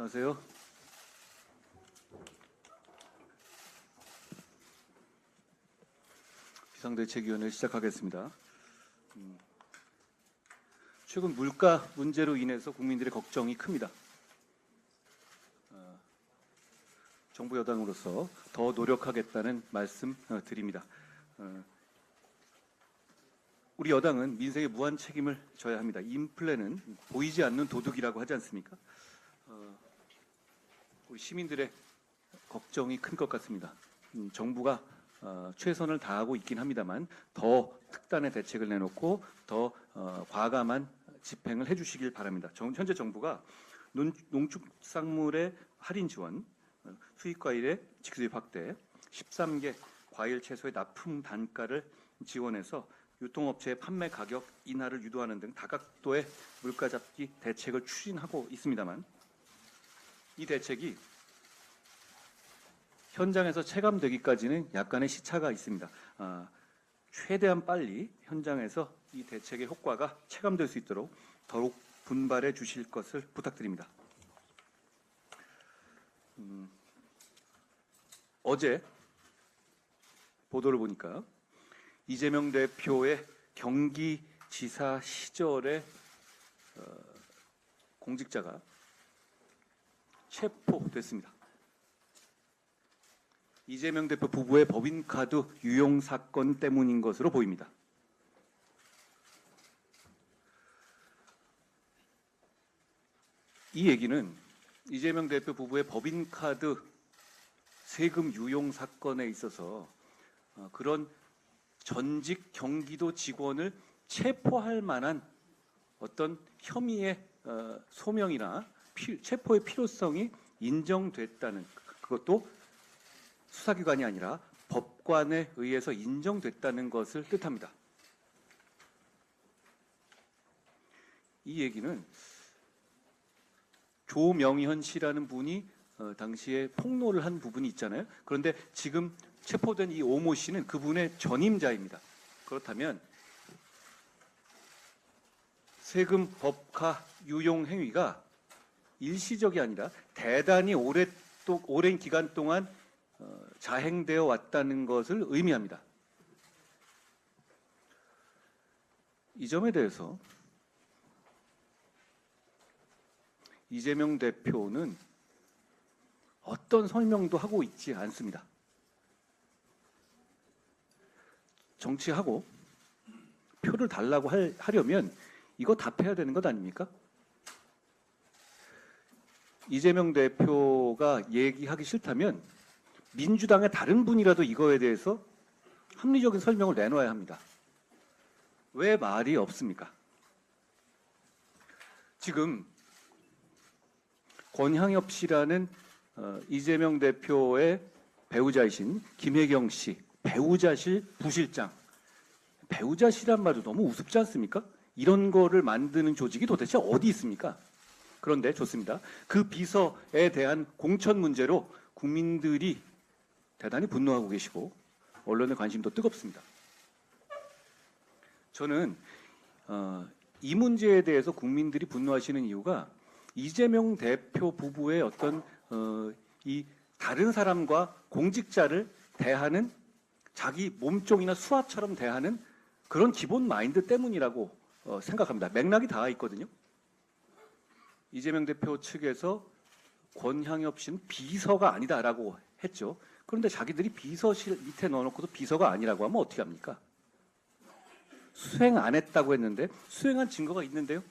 안녕하세요. 비상대책위원회 시작하겠습니다. 최근 물가 문제로 인해서 국민들의 걱정이 큽니다. 정부 여당으로서 더 노력하겠다는 말씀 드립니다. 우리 여당은 민생에 무한 책임을 져야 합니다. 인플레는 보이지 않는 도둑이라고 하지 않습니까? 우리 시민들의 걱정이 큰 것 같습니다. 정부가 최선을 다하고 있긴 합니다만 더 특단의 대책을 내놓고 더 과감한 집행을 해주시길 바랍니다. 현재 정부가 농축산물의 할인 지원, 수입과일의 직수입 확대, 13개 과일 채소의 납품 단가를 지원해서 유통업체의 판매 가격 인하를 유도하는 등 다각도의 물가 잡기 대책을 추진하고 있습니다만 이 대책이 현장에서 체감되기까지는 약간의 시차가 있습니다. 최대한 빨리 현장에서 이 대책의 효과가 체감될 수 있도록 더욱 분발해 주실 것을 부탁드립니다. 어제 보도를 보니까 이재명 대표의 경기지사 시절의 공직자가 체포됐습니다. 이재명 대표 부부의 법인카드 유용 사건 때문인 것으로 보입니다. 이 얘기는 이재명 대표 부부의 법인카드 세금 유용 사건에 있어서 그런 전직 경기도 직원을 체포할 만한 어떤 혐의의 소명이나 체포의 필요성이 인정됐다는, 그것도 수사기관이 아니라 법관에 의해서 인정됐다는 것을 뜻합니다. 이 얘기는 조명현 씨라는 분이 당시에 폭로를 한 부분이 있잖아요. 그런데 지금 체포된 이 오모 씨는 그분의 전임자입니다. 그렇다면 세금 법카 유용 행위가 일시적이 아니라 대단히 오랜 기간 동안 자행되어 왔다는 것을 의미합니다. 이 점에 대해서 이재명 대표는 어떤 설명도 하고 있지 않습니다. 정치하고 표를 달라고 하려면 이거 답해야 되는 것 아닙니까? 이재명 대표가 얘기하기 싫다면 민주당의 다른 분이라도 이거에 대해서 합리적인 설명을 내놔야 합니다. 왜 말이 없습니까? 지금 권향엽 씨라는 이재명 대표의 배우자이신 김혜경 씨, 배우자실 부실장, 배우자실한 말도 너무 우습지 않습니까? 이런 거를 만드는 조직이 도대체 어디 있습니까? 그런데 좋습니다. 그 비서에 대한 공천 문제로 국민들이 대단히 분노하고 계시고 언론의 관심도 뜨겁습니다. 저는 이 문제에 대해서 국민들이 분노하시는 이유가 이재명 대표 부부의 어떤 이 다른 사람과 공직자를 대하는, 자기 몸종이나 수하처럼 대하는 그런 기본 마인드 때문이라고 생각합니다. 맥락이 닿아 있거든요. 이재명 대표 측에서 권향엽 씨는 비서가 아니다라고 했죠. 그런데 자기들이 비서실 밑에 넣어놓고도 비서가 아니라고 하면 어떻게 합니까? 수행 안 했다고 했는데 수행한 증거가 있는데요.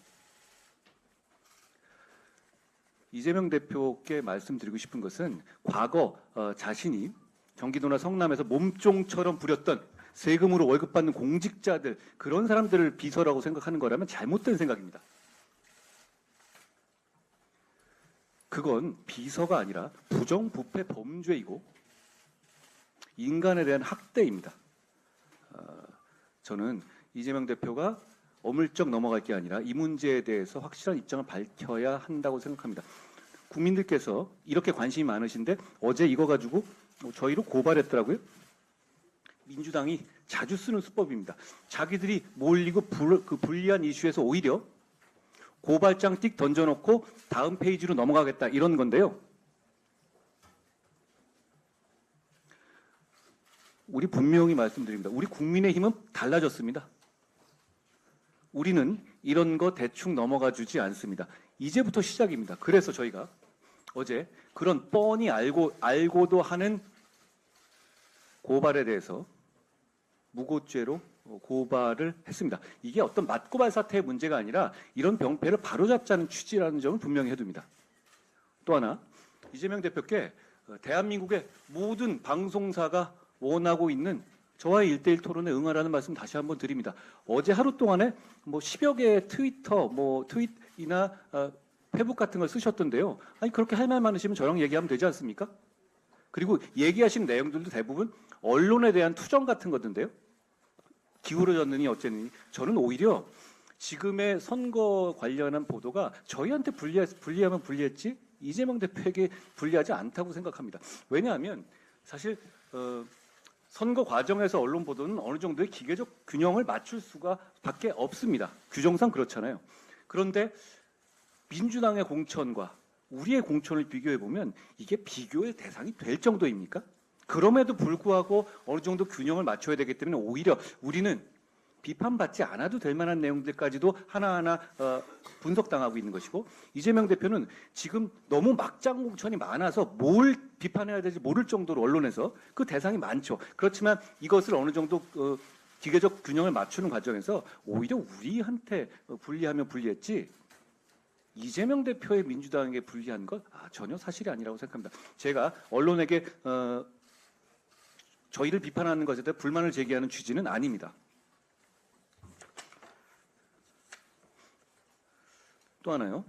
이재명 대표께 말씀드리고 싶은 것은 과거 자신이 경기도나 성남에서 몸종처럼 부렸던 세금으로 월급 받는 공직자들, 그런 사람들을 비서라고 생각하는 거라면 잘못된 생각입니다. 그건 비서가 아니라 부정부패 범죄이고 인간에 대한 학대입니다. 저는 이재명 대표가 어물쩍 넘어갈 게 아니라 이 문제에 대해서 확실한 입장을 밝혀야 한다고 생각합니다. 국민들께서 이렇게 관심이 많으신데 어제 이거 가지고 저희로 고발했더라고요. 민주당이 자주 쓰는 수법입니다. 자기들이 몰리고 그 불리한 이슈에서 오히려 고발장 띡 던져놓고 다음 페이지로 넘어가겠다 이런 건데요. 우리 분명히 말씀드립니다. 우리 국민의힘은 달라졌습니다. 우리는 이런 거 대충 넘어가 주지 않습니다. 이제부터 시작입니다. 그래서 저희가 어제 그런 뻔히 알고도 하는 고발에 대해서 무고죄로 고발을 했습니다. 이게 어떤 맞고발 사태의 문제가 아니라 이런 병폐를 바로잡자는 취지라는 점을 분명히 해둡니다. 또 하나, 이재명 대표께 대한민국의 모든 방송사가 원하고 있는 저와의 1대1 토론에 응하라는 말씀 다시 한번 드립니다. 어제 하루 동안에 뭐 10여 개의 트위터, 트윗이나 페북 같은 걸 쓰셨던데요. 아니 그렇게 할 말 많으시면 저랑 얘기하면 되지 않습니까? 그리고 얘기하신 내용들도 대부분 언론에 대한 투정 같은 거던데요. 기울어졌느니 어쨌느니 저는 오히려 지금의 선거 관련한 보도가 저희한테 불리하면 불리했지 이재명 대표에게 불리하지 않다고 생각합니다. 왜냐하면 사실 선거 과정에서 언론 보도는 어느 정도의 기계적 균형을 맞출 수가 밖에 없습니다. 규정상 그렇잖아요. 그런데 민주당의 공천과 우리의 공천을 비교해 보면 이게 비교의 대상이 될 정도입니까? 그럼에도 불구하고 어느 정도 균형을 맞춰야 되기 때문에 오히려 우리는 비판받지 않아도 될 만한 내용들까지도 하나하나 분석당하고 있는 것이고 이재명 대표는 지금 너무 막장 공천이 많아서 뭘 비판해야 될지 모를 정도로 언론에서 그 대상이 많죠. 그렇지만 이것을 어느 정도 기계적 균형을 맞추는 과정에서 오히려 우리한테 불리하면 불리했지 이재명 대표의 민주당에게 불리한 것 전혀 사실이 아니라고 생각합니다. 제가 언론에게 저희를 비판하는 것에 대해 불만을 제기하는 취지는 아닙니다. 또 하나요.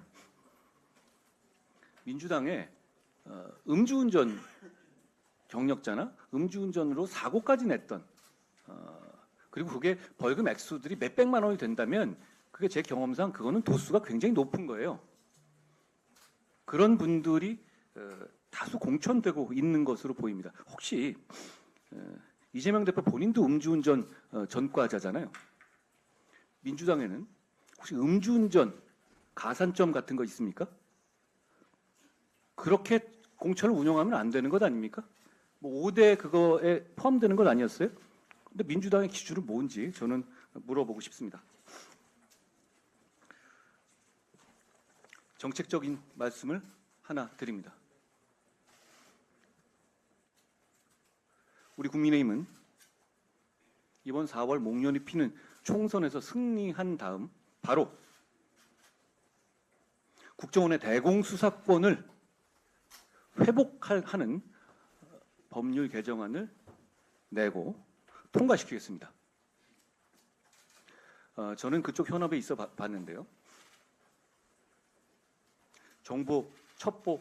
민주당의 음주운전 경력자나 음주운전으로 사고까지 냈던 그리고 그게 벌금 액수들이 몇백만 원이 된다면 그게 제 경험상 그거는 도수가 굉장히 높은 거예요. 그런 분들이 다수 공천되고 있는 것으로 보입니다. 혹시 이재명 대표 본인도 음주운전 전과자잖아요. 민주당에는 혹시 음주운전 가산점 같은 거 있습니까? 그렇게 공천을 운영하면 안 되는 것 아닙니까? 뭐 5대 그거에 포함되는 건 아니었어요? 근데 민주당의 기준은 뭔지 저는 물어보고 싶습니다. 정책적인 말씀을 하나 드립니다. 우리 국민의힘은 이번 4월 목련이 피는 총선에서 승리한 다음 바로 국정원의 대공수사권을 회복하는 법률 개정안을 내고 통과시키겠습니다. 저는 그쪽 현업에 있어 봤는데요. 정보, 첩보,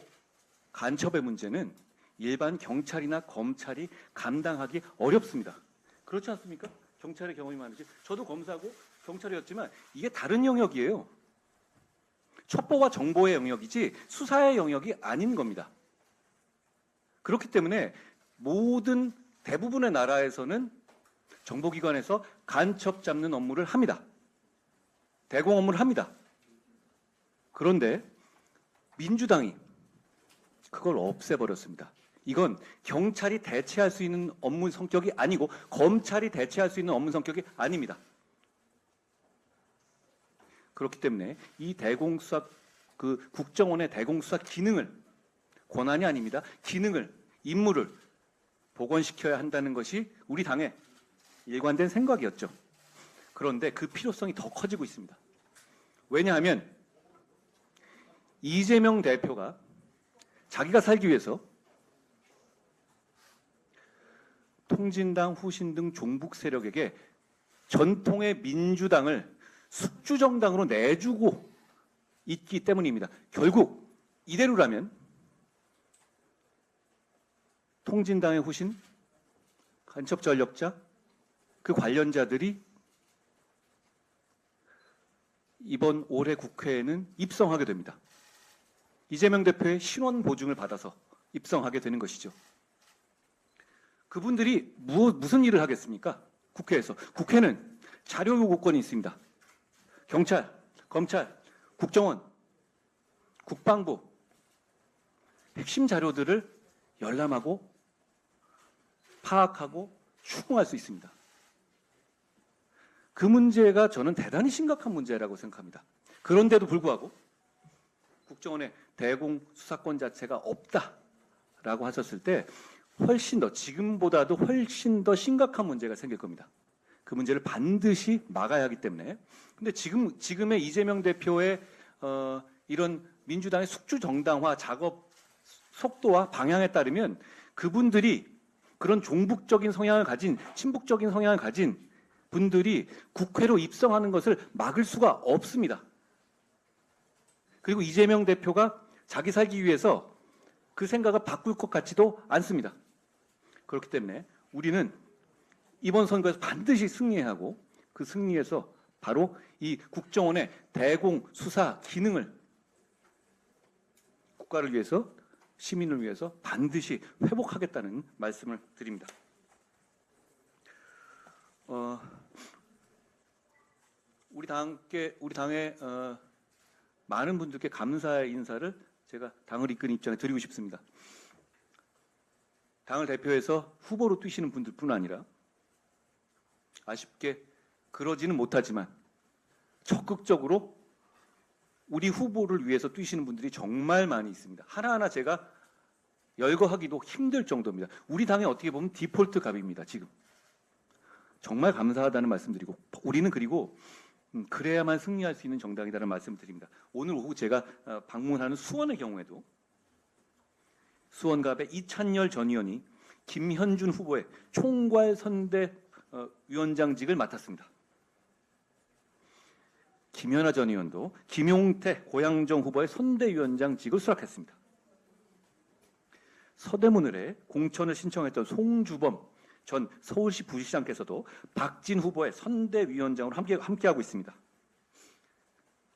간첩의 문제는 일반 경찰이나 검찰이 감당하기 어렵습니다. 그렇지 않습니까? 경찰의 경험이 많으시. 저도 검사고 경찰이었지만 이게 다른 영역이에요. 첩보와 정보의 영역이지 수사의 영역이 아닌 겁니다. 그렇기 때문에 모든 대부분의 나라에서는 정보기관에서 간첩 잡는 업무를 합니다. 대공 업무를 합니다. 그런데 민주당이 그걸 없애버렸습니다. 이건 경찰이 대체할 수 있는 업무 성격이 아니고 검찰이 대체할 수 있는 업무 성격이 아닙니다. 그렇기 때문에 이 대공수사 국정원의 대공수사 기능을 권한이 아닙니다. 기능을 임무를 복원시켜야 한다는 것이 우리 당의 일관된 생각이었죠. 그런데 그 필요성이 더 커지고 있습니다. 왜냐하면 이재명 대표가 자기가 살기 위해서 통진당, 후신 등 종북 세력에게 전통의 민주당을 숙주정당으로 내주고 있기 때문입니다. 결국 이대로라면 통진당의 후신, 간첩 전력자, 그 관련자들이 이번 올해 국회에는 입성하게 됩니다. 이재명 대표의 신원 보증을 받아서 입성하게 되는 것이죠. 그분들이 무슨 일을 하겠습니까? 국회에서. 국회는 자료 요구권이 있습니다. 경찰, 검찰, 국정원, 국방부 핵심 자료들을 열람하고 파악하고 추궁할 수 있습니다. 그 문제가 저는 대단히 심각한 문제라고 생각합니다. 그런데도 불구하고 국정원의 대공 수사권 자체가 없다라고 하셨을 때 훨씬 더 지금보다도 훨씬 더 심각한 문제가 생길 겁니다. 그 문제를 반드시 막아야 하기 때문에. 근데 지금의 이재명 대표의 이런 민주당의 숙주 정당화 작업 속도와 방향에 따르면 그분들이 그런 종북적인 성향을 가진 친북적인 성향을 가진 분들이 국회로 입성하는 것을 막을 수가 없습니다. 그리고 이재명 대표가 자기 살기 위해서 그 생각을 바꿀 것 같지도 않습니다. 그렇기 때문에 우리는 이번 선거에서 반드시 승리해야 하고 그 승리에서 바로 이 국정원의 대공 수사 기능을 국가를 위해서 시민을 위해서 반드시 회복하겠다는 말씀을 드립니다. 우리 당의 많은 분들께 감사의 인사를 제가 당을 이끄는 입장에 드리고 싶습니다. 당을 대표해서 후보로 뛰시는 분들뿐 아니라 아쉽게 그러지는 못하지만 적극적으로 우리 후보를 위해서 뛰시는 분들이 정말 많이 있습니다. 하나하나 제가 열거하기도 힘들 정도입니다. 우리 당에 어떻게 보면 디폴트 갑입니다. 지금. 정말 감사하다는 말씀드리고 우리는 그리고 그래야만 승리할 수 있는 정당이라는 말씀을 드립니다. 오늘 오후 제가 방문하는 수원의 경우에도 수원갑의 이찬열 전 의원이 김현준 후보의 총괄 선대 위원장직을 맡았습니다. 김연아 전 의원도 김용태 고양정 후보의 선대위원장직을 수락했습니다. 서대문을에 공천을 신청했던 송주범 전 서울시 부시장께서도 박진 후보의 선대위원장으로 함께하고 있습니다.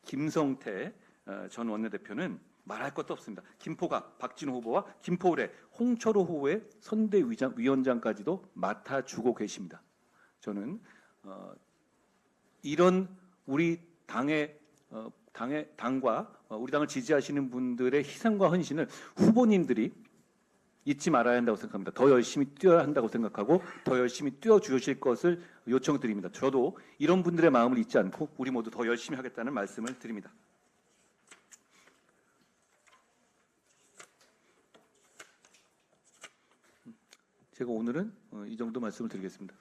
김성태 전 원내대표는 말할 것도 없습니다. 김포가 박진 후보와 김포을의 홍철호 후보의 선대위원장까지도 맡아주고 계십니다. 저는 이런 우리 당과 우리 당을 지지하시는 분들의 희생과 헌신을 후보님들이 잊지 말아야 한다고 생각합니다. 더 열심히 뛰어야 한다고 생각하고 더 열심히 뛰어주실 것을 요청드립니다. 저도 이런 분들의 마음을 잊지 않고 우리 모두 더 열심히 하겠다는 말씀을 드립니다. 제가 오늘은 이 정도 말씀을 드리겠습니다.